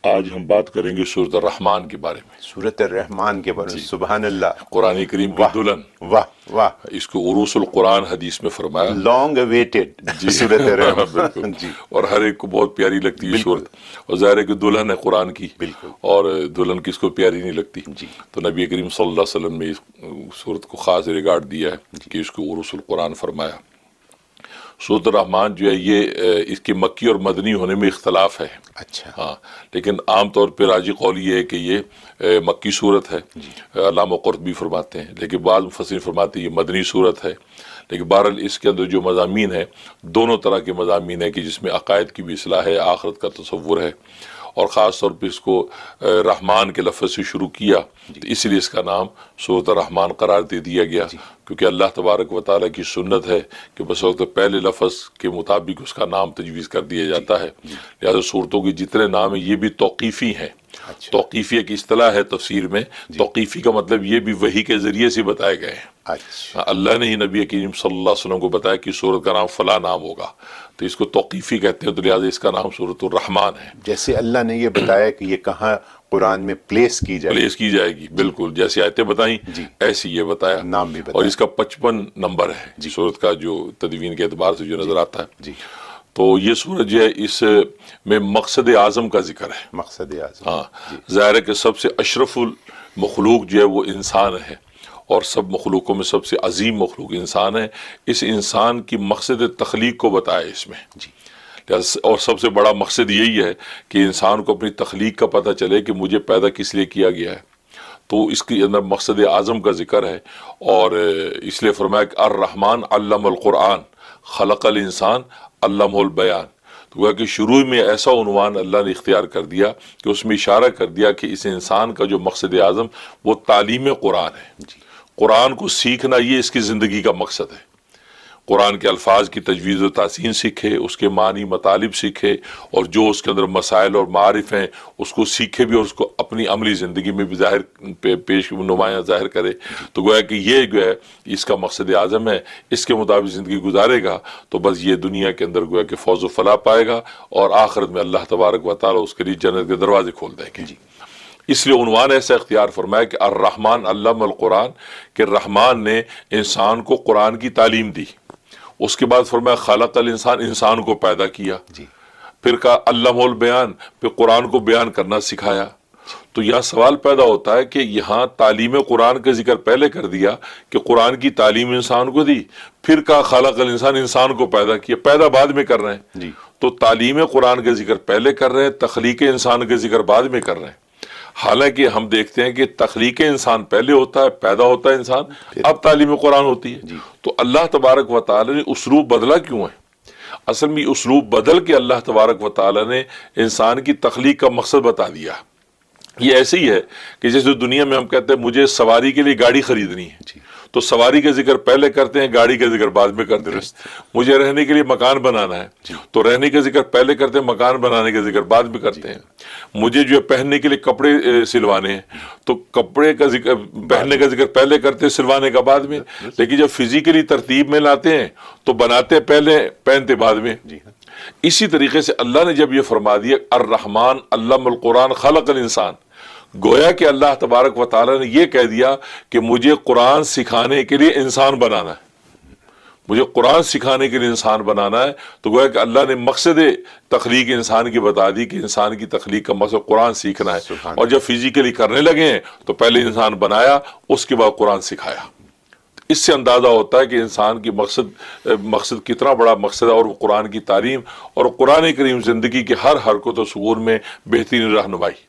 آج ہم بات کریں گے سورۃ الرحمن کے بارے میں۔ سورۃ الرحمن کے بارے میں، سبحان اللہ، قرآن کریم کی دلہن، واہ واہ، اس کو عروس القرآن حدیث میں فرمایا، لانگ اویٹڈ سورۃ الرحمن، بالکل جی، اور ہر ایک کو بہت پیاری لگتی ہے بالکل، سورت، اور ظاہر ہے کہ دلہن ہے قرآن کی، بالکل، اور دلہن کس کو پیاری نہیں لگتی، جی، تو نبی کریم صلی اللہ علیہ وسلم نے اس سورت کو خاص ریگارڈ دیا ہے کہ اس کو عروس القرآن فرمایا۔ سورۃ الرحمن جو ہے یہ اس کے مکی اور مدنی ہونے میں اختلاف ہے، اچھا، ہاں، لیکن عام طور پہ راجی قول یہ ہے کہ یہ مکی صورت ہے، علامہ قرطبی فرماتے ہیں، لیکن بعض مفسرین فرماتے ہیں یہ مدنی صورت ہے، لیکن بہرحال اس کے اندر جو مضامین ہیں دونوں طرح کے مضامین ہیں کہ جس میں عقائد کی بھی اصلاح ہے، آخرت کا تصور ہے، اور خاص طور پہ اس کو رحمان کے لفظ سے شروع کیا، تو اس لیے اس کا نام سورۃ الرحمن قرار دے دیا گیا، کیونکہ اللہ تبارک و تعالیٰ کی سنت ہے کہ بس وقت پہلے لفظ کے مطابق اس کا نام تجویز کر دیا جاتا ہے، لہٰذا صورتوں کے جتنے نام ہیں یہ بھی توقیفی ہیں۔ توقیفی ایک اصطلاح ہے تفسیر میں، توقیفی کا مطلب یہ بھی وحی کے ذریعے سے بتائے گئے ہیں، اچھا، اللہ نے ہی نبی کریم صلی اللہ علیہ وسلم کو بتایا کہ سورت کا نام فلاں نام ہوگا، تو اس کو توقیفی کہتے ہیں، تو لہٰذا اس کا نام سورۃ الرحمن ہے۔ جیسے اللہ نے یہ بتایا کہ یہ کہاں قرآن میں پلیس کی جائے گی، بالکل جیسے آیتیں بتائیں ایسی یہ بتایا، نام بھی بتایا، اور اس کا 55 نمبر ہے سورت کا، جو تدوین کے اعتبار سے جو نظر آتا ہے۔ جی، تو یہ سورت جو ہے اس میں مقصد اعظم کا ذکر ہے، مقصد اعظم، ہاں، ظاہر ہے کہ سب سے اشرف المخلوق جو ہے وہ انسان ہے، اور سب مخلوقوں میں سب سے عظیم مخلوق انسان ہے، اس انسان کی مقصد تخلیق کو بتایا اس میں، اور سب سے بڑا مقصد یہی ہے کہ انسان کو اپنی تخلیق کا پتہ چلے کہ مجھے پیدا کس لیے کیا گیا ہے، تو اس کے اندر مقصد اعظم کا ذکر ہے، اور اس لیے فرمایا کہ الرحمن علم القرآن خلق الانسان علمہ البیان، تو وہ کہ شروع میں ایسا عنوان اللہ نے اختیار کر دیا کہ اس میں اشارہ کر دیا کہ اس انسان کا جو مقصد اعظم وہ تعلیم قرآن ہے، قرآن کو سیکھنا یہ اس کی زندگی کا مقصد ہے، قرآن کے الفاظ کی تجویز و تحسین سیکھے، اس کے معنی مطالب سیکھے، اور جو اس کے اندر مسائل اور معارف ہیں اس کو سیکھے بھی، اور اس کو اپنی عملی زندگی میں بھی پیش نمایاں ظاہر کرے، تو گویا کہ یہ جو ہے اس کا مقصد اعظم ہے، اس کے مطابق زندگی گزارے گا تو بس یہ دنیا کے اندر گویا کہ فوز و فلاح پائے گا، اور آخرت میں اللہ تبارک و تعالیٰ اس کے لیے جنت کے دروازے کھول دیں گے۔ اس لیے عنوان ایسا اختیار فرمایا کہ الرحمن علم القرآن، کہ رحمان نے انسان کو قرآن کی تعلیم دی، اس کے بعد فرمایا خلق الانسان، انسان کو پیدا کیا، پھر کہا علمہ البیان، پھر قرآن کو بیان کرنا سکھایا۔ تو یہاں سوال پیدا ہوتا ہے کہ یہاں تعلیم قرآن کا ذکر پہلے کر دیا کہ قرآن کی تعلیم انسان کو دی، پھر کہا خلق الانسان، انسان کو پیدا کیا، پیدا بعد میں کر رہے ہیں، تو تعلیم قرآن کا ذکر پہلے کر رہے ہیں، تخلیق انسان کا ذکر بعد میں کر رہے ہیں، حالانکہ ہم دیکھتے ہیں کہ تخلیق انسان پہلے ہوتا ہے، پیدا ہوتا ہے انسان، اب تعلیم قرآن ہوتی ہے، تو اللہ تبارک و تعالی نے اسلوب بدلا کیوں ہے؟ اصل میں اسلوب بدل کے اللہ تبارک و تعالی نے انسان کی تخلیق کا مقصد بتا دیا۔ یہ ایسے ہی ہے کہ جیسے دنیا میں ہم کہتے ہیں مجھے سواری کے لیے گاڑی خریدنی ہے، تو سواری کا ذکر پہلے کرتے ہیں، گاڑی کا ذکر بعد میں کرتے ہیں۔ مجھے رہنے کے لیے مکان بنانا ہے، تو رہنے کا ذکر پہلے کرتے ہیں، مکان بنانے کا ذکر بعد میں کرتے ہیں۔ مجھے جو ہے پہننے کے لیے کپڑے سلوانے ہیں، تو کپڑے کا ذکر پہننے کا ذکر پہلے کرتے ہیں، سلوانے کا بعد میں، لیکن جب فزیکلی ترتیب میں لاتے ہیں تو بناتے پہلے، پہنتے بعد میں۔ اسی طریقے سے اللہ نے جب یہ فرما دیا الرحمن علم القرآن خلق الانسان، گویا کہ اللہ تبارک و تعالیٰ نے یہ کہہ دیا کہ مجھے قرآن سکھانے کے لیے انسان بنانا ہے، مجھے قرآن سکھانے کے لیے انسان بنانا ہے، تو گویا کہ اللہ نے مقصد تخلیق انسان کی بتا دی کہ انسان کی تخلیق کا مقصد قرآن سیکھنا ہے، اور جب فزیکلی کرنے لگے ہیں تو پہلے انسان بنایا، اس کے بعد قرآن سکھایا۔ اس سے اندازہ ہوتا ہے کہ انسان کی مقصد کتنا بڑا مقصد ہے، اور وہ قرآن کی تعلیم اور قرآن کریم زندگی کے ہر حرکت و شعور میں بہترین رہنمائی۔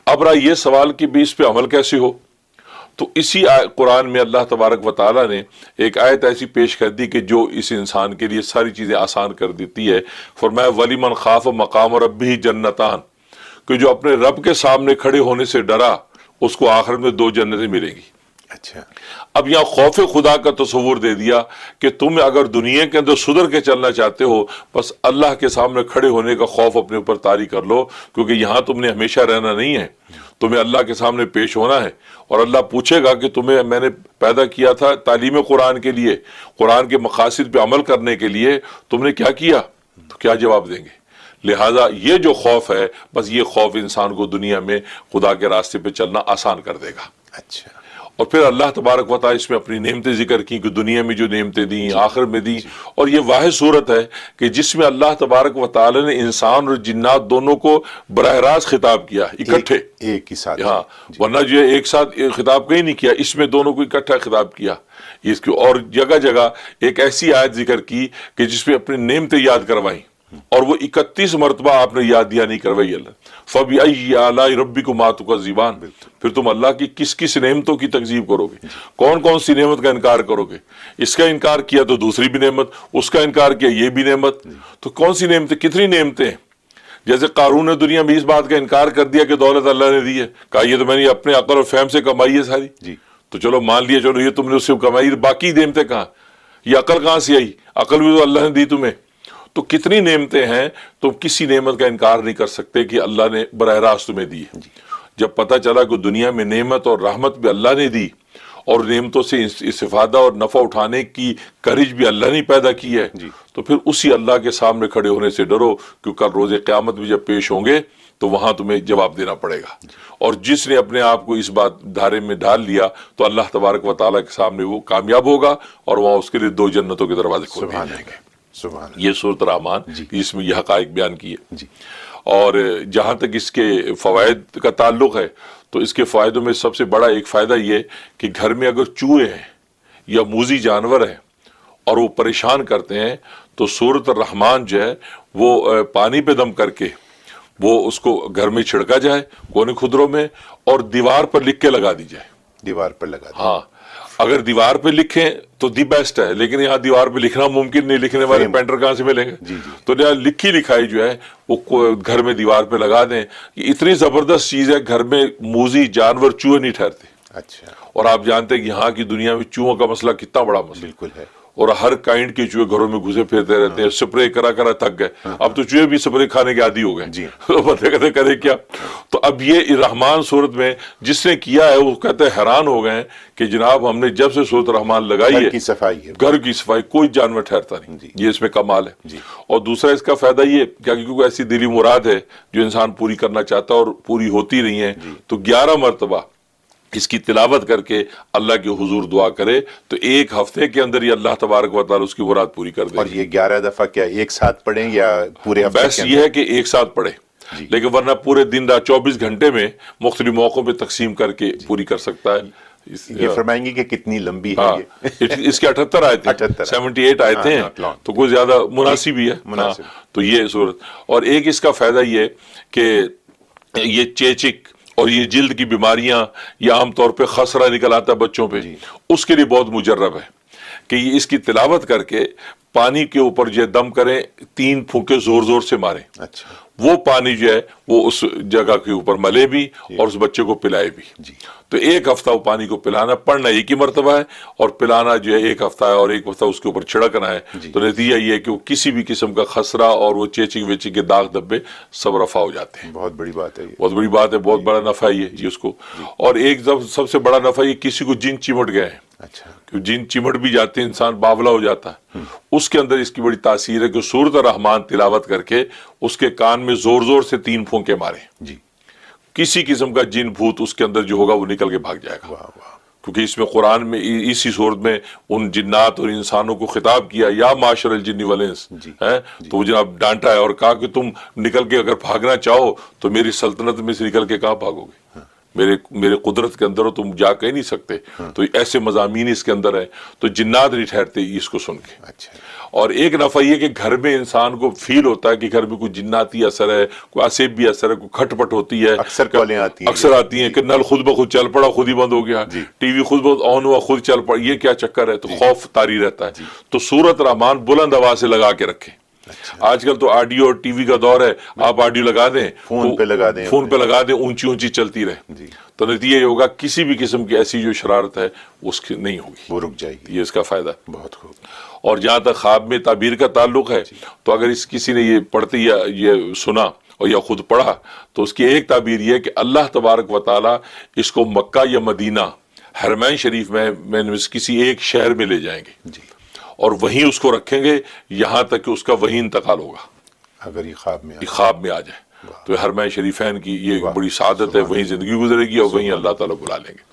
اب رہا یہ سوال کہ بھی اس پہ عمل کیسے ہو، تو اسی قرآن میں اللہ تبارک و تعالیٰ نے ایک آیت ایسی پیش کر دی کہ جو اس انسان کے لیے ساری چیزیں آسان کر دیتی ہے۔ فرمایا وَلِمَنْ خَافَ مَقَامَ رَبِّهِ جَنَّتَانِ، کہ جو اپنے رب کے سامنے کھڑے ہونے سے ڈرا اس کو آخرت میں 2 جنتیں ملیں گی۔ اچھا، اب یہاں خوف خدا کا تصور دے دیا کہ تم اگر دنیا کے اندر سدھر کے چلنا چاہتے ہو بس اللہ کے سامنے کھڑے ہونے کا خوف اپنے اوپر طاری کر لو، کیونکہ یہاں تم نے ہمیشہ رہنا نہیں ہے، تمہیں اللہ کے سامنے پیش ہونا ہے، اور اللہ پوچھے گا کہ تمہیں میں نے پیدا کیا تھا تعلیم قرآن کے لیے، قرآن کے مقاصد پہ عمل کرنے کے لیے، تم نے کیا کیا؟ تو کیا جواب دیں گے؟ لہذا یہ جو خوف ہے بس یہ خوف انسان کو دنیا میں خدا کے راستے پہ چلنا آسان کر دے گا. اچھا. اور پھر اللہ تبارک و تعالیٰ اس میں اپنی نعمتیں ذکر کی کہ دنیا میں جو نعمتیں دیں آخر میں دی. اور یہ واحد صورت ہے کہ جس میں اللہ تبارک و تعالیٰ نے انسان اور جنات دونوں کو براہ راست خطاب کیا اکٹھے ایک ہی ساتھ. ہاں ورنہ جو ایک ساتھ خطاب کہیں نہیں کیا, اس میں دونوں کو اکٹھا خطاب کیا. اس کی اور جگہ جگہ ایک ایسی آیت ذکر کی کہ جس میں اپنی نعمتیں یاد کروائیں اور وہ 31 مرتبہ آپ نے یاد دیا نہیں کروائی. اللہ فَبِأَيِّ آلَاءِ رَبِّكُمَا تُكَذِّبَانِ, پھر تم اللہ کی کس کس نعمتوں کی تکذیب کرو گے, کون کون سی نعمت کا انکار کرو گے. اس کا انکار کیا تو دوسری بھی نعمت, اس کا انکار کیا یہ بھی نعمت, تو کون سی نعمتیں, کتنی نعمتیں ہیں. جیسے قارون نے دنیا میں اس بات کا انکار کر دیا کہ دولت اللہ نے دی ہے, کہا یہ تو میں نے اپنے عقل اور فہم سے کمائی ہے ساری. تو چلو مان لیا, چلو یہ تم نے اس سے کمائی, باقی نعمتیں کہاں, یہ عقل کہاں سے آئی, عقل بھی تو اللہ نے دی تمہیں. تو کتنی نعمتیں ہیں, تم کسی نعمت کا انکار نہیں کر سکتے کہ اللہ نے براہ راست تمہیں دی ہے. جب پتہ چلا کہ دنیا میں نعمت اور رحمت بھی اللہ نے دی اور نعمتوں سے استفادہ اور نفع اٹھانے کی کرج بھی اللہ نے پیدا کی ہے, تو پھر اسی اللہ کے سامنے کھڑے ہونے سے ڈرو, کیونکہ کل روز قیامت بھی جب پیش ہوں گے تو وہاں تمہیں جواب دینا پڑے گا. اور جس نے اپنے آپ کو اس بات دھارے میں ڈال لیا تو اللہ تبارک و تعالیٰ کے سامنے وہ کامیاب ہوگا اور وہاں اس کے لیے 2 جنتوں کے دروازے کھول دیے جائیں گے. یہ سورۃ الرحمن اس میں یہ حقائق بیان کیے. اور جہاں تک اس کے فوائد کا تعلق ہے تو اس کے فائدوں میں سب سے بڑا ایک فائدہ یہ کہ گھر میں اگر چوہے ہیں یا موذی جانور ہیں اور وہ پریشان کرتے ہیں تو سورۃ الرحمن جو ہے وہ پانی پہ دم کر کے وہ اس کو گھر میں چھڑکا جائے کونے خدروں میں اور دیوار پر لکھ کے لگا دی جائے. دیوار پر لگا دی. ہاں اگر دیوار پہ لکھیں تو دی بیسٹ ہے, لیکن یہاں دیوار پہ لکھنا ممکن نہیں, لکھنے والے پینٹر کہاں سے ملیں گے. تو لکھی لکھائی جو ہے وہ گھر میں دیوار پہ لگا دیں. یہ اتنی زبردست چیز ہے, گھر میں موذی جانور چوہے نہیں ٹھہرتے. اچھا. اور آپ جانتے ہیں کہ یہاں کی دنیا میں چوہوں کا مسئلہ کتنا بڑا مسئلہ بالکل ہے, اور ہر کائنڈ کے چوہے گھروں میں گھسے پھرتے رہتے ہیں. سپرے کرا کرا تھک گئے, اب تو چوہے بھی سپرے کھانے کے عادی ہو گئے. بندے کہتے کرے کیا. تو اب یہ رحمان صورت میں جس نے کیا ہے وہ کہتے ہیں حیران ہو گئے کہ جناب ہم نے جب سے صورت رحمان لگائی ہے گھر کی صفائی کوئی جانور ٹھہرتا نہیں. یہ اس میں کمال ہے. اور دوسرا اس کا فائدہ یہ کیونکہ ایسی دلی مراد ہے جو انسان پوری کرنا چاہتا ہے اور پوری ہوتی نہیں ہے, تو 11 مرتبہ اس کی تلاوت کر کے اللہ کے حضور دعا کرے تو 1 ہفتے کے اندر ہی اللہ تبارک و تعالیٰ اس کی مراد پوری کر دے. اور یہ 11 دفعہ کیا ایک ساتھ پڑھیں یا پورے ہفتے؟ بس یہ ہے کہ ایک ساتھ پڑھے, لیکن ورنہ پورے دن رات 24 گھنٹے میں مختلف موقعوں پہ تقسیم کر کے پوری کر سکتا ہے. یہ فرمائیں گے کہ کتنی لمبی ہے یہ؟ اس کے 78 آیتیں 78 آیتیں ہیں, تو کوئی زیادہ مناسب ہی ہے. تو یہ صورت. اور ایک اس کا فائدہ یہ کہ یہ چیچک اور یہ جلد کی بیماریاں یا عام طور پہ خسرہ نکل آتا ہے بچوں پہ, اس کے لیے بہت مجرب ہے کہ یہ اس کی تلاوت کر کے پانی کے اوپر جو دم کریں 3 پھونکے زور زور سے ماریں. اچھا. وہ پانی جو ہے وہ اس جگہ کے اوپر ملے بھی اور اس بچے کو پلائے بھی. تو 1 ہفتہ وہ پانی کو پلانا, پڑھنا 1 ہی مرتبہ ہے اور پلانا جو ہے 1 ہفتہ ہے اور 1 ہفتہ اس کے اوپر چھڑکنا ہے. تو نتیجہ یہ ہے کہ وہ کسی بھی قسم کا خسرہ اور وہ چیچک ویچک کے داغ دبے سب رفع ہو جاتے ہیں. بہت بڑی بات ہے, بہت بڑی بات ہے, بہت بڑا نفع ہے یہ اس کو. اور ایک سب سے بڑا نفع یہ کسی کو جن چمٹ گئے ہیں. اچھا. جن چمٹ بھی جاتے ہیں انسان باولا ہو جاتا ہے, اس کے اندر اس کی بڑی تاثیر ہے کہ سورۃ الرحمن تلاوت کر کے اس کے کان میں زور زور سے 3 پھونکے مارے. کسی قسم کا جن بھوت اس کے اندر جو ہوگا وہ نکل کے بھاگ جائے گا. کیونکہ اس میں قرآن میں اسی صورت میں ان جنات اور انسانوں کو خطاب کیا یا معاشر الجن والانس, تو وہ جناب ڈانٹا ہے اور کہا کہ تم نکل کے اگر بھاگنا چاہو تو میری سلطنت میں سے نکل کے کہاں بھاگو گے, میرے قدرت کے اندر ہو, تم جا کے نہیں سکتے. تو ایسے مضامین اس کے اندر ہے, تو جنات نہیں ٹھہرتے اس کو سن کے. اور ایک نفع یہ کہ گھر میں انسان کو فیل ہوتا ہے کہ گھر میں کوئی جناتی اثر ہے, کوئی آسیب اثر ہے, کوئی کھٹ پٹ ہوتی ہے, اکثر آتی ہیں کہ نل خود بخود چل پڑا, خود ہی بند ہو گیا, ٹی وی خود بخود آن ہوا, خود چل پڑا, یہ کیا چکر ہے. تو خوف طاری رہتا ہے. تو سورۃ الرحمن بلند آواز سے لگا کے رکھیں. آج کل تو آڈیو اور ٹی وی کا دور ہے, آپ آڈیو لگا دیں, فون پہ لگا دیں, اونچی اونچی چلتی رہے. تو نتیجہ یہ ہوگا کسی بھی قسم کی ایسی جو شرارت ہے اس کی نہیں ہوگی, وہ رک جائے گی. یہ اس کا فائدہ ہے. بہت خوب. اور جہاں تک خواب میں تعبیر کا تعلق ہے تو اگر کسی نے یہ پڑھتے یا یہ سنا اور یا خود پڑھا تو اس کی ایک تعبیر یہ ہے کہ اللہ تبارک و تعالیٰ اس کو مکہ یا مدینہ حرمین شریف میں کسی ایک شہر میں لے جائیں گے اور وہیں اس کو رکھیں گے یہاں تک کہ اس کا وہیں انتقال ہوگا. اگر یہ خواب میں خواب میں آ جائے تو حرمین شریفین کی یہ ایک بڑی سعادت ہے، وہیں زندگی گزرے گی اور وہیں اللہ تعالیٰ بلا لیں گے۔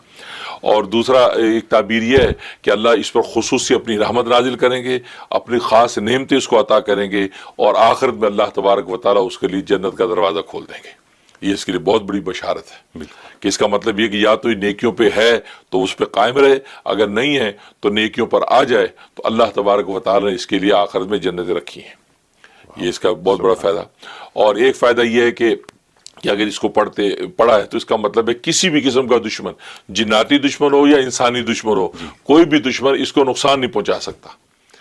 اور دوسرا ایک تعبیر یہ ہے کہ اللہ اس پر خصوصی اپنی رحمت نازل کریں گے، اپنی خاص نعمتیں اس کو عطا کریں گے، اور آخرت میں اللہ تبارک و تعالیٰ اس کے لیے جنت کا دروازہ کھول دیں گے۔ یہ اس کے لیے بہت بڑی بشارت ہے کہ اس کا مطلب یہ کہ یا تو یہ نیکیوں پہ ہے تو اس پہ قائم رہے، اگر نہیں ہے تو نیکیوں پر آ جائے تو اللہ تبارک و تعالیٰ نے اس کے لیے آخرت میں جنتیں رکھی ہیں۔ یہ اس کا بہت بڑا فائدہ۔ اور ایک فائدہ یہ ہے کہ اگر اس کو پڑھا ہے تو اس کا مطلب ہے کسی بھی قسم کا دشمن، جناتی دشمن ہو یا انسانی دشمن ہو، کوئی بھی دشمن اس کو نقصان نہیں پہنچا سکتا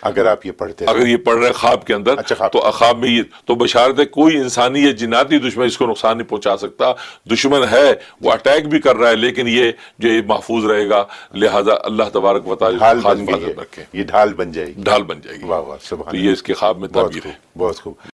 اگر آپ یہ پڑھتے ہیں، اگر یہ پڑھ رہے خواب کے اندر۔ تو خواب میں یہ تو بشارت ہے کوئی انسانی یا جناتی دشمن اس کو نقصان نہیں پہنچا سکتا۔ دشمن ہے وہ اٹیک بھی کر رہا ہے لیکن یہ جو یہ محفوظ رہے گا، لہذا اللہ تبارک و تعالیٰ ڈھال خاص بن گئی حفاظت ہے، رکھے، یہ ڈھال بن جائے گی۔ ڈھال بن جائے گی۔ واہ واہ، سبحان تو یہ اس کے خواب میں اللہ، تعبیر ہے۔ بہت خوب۔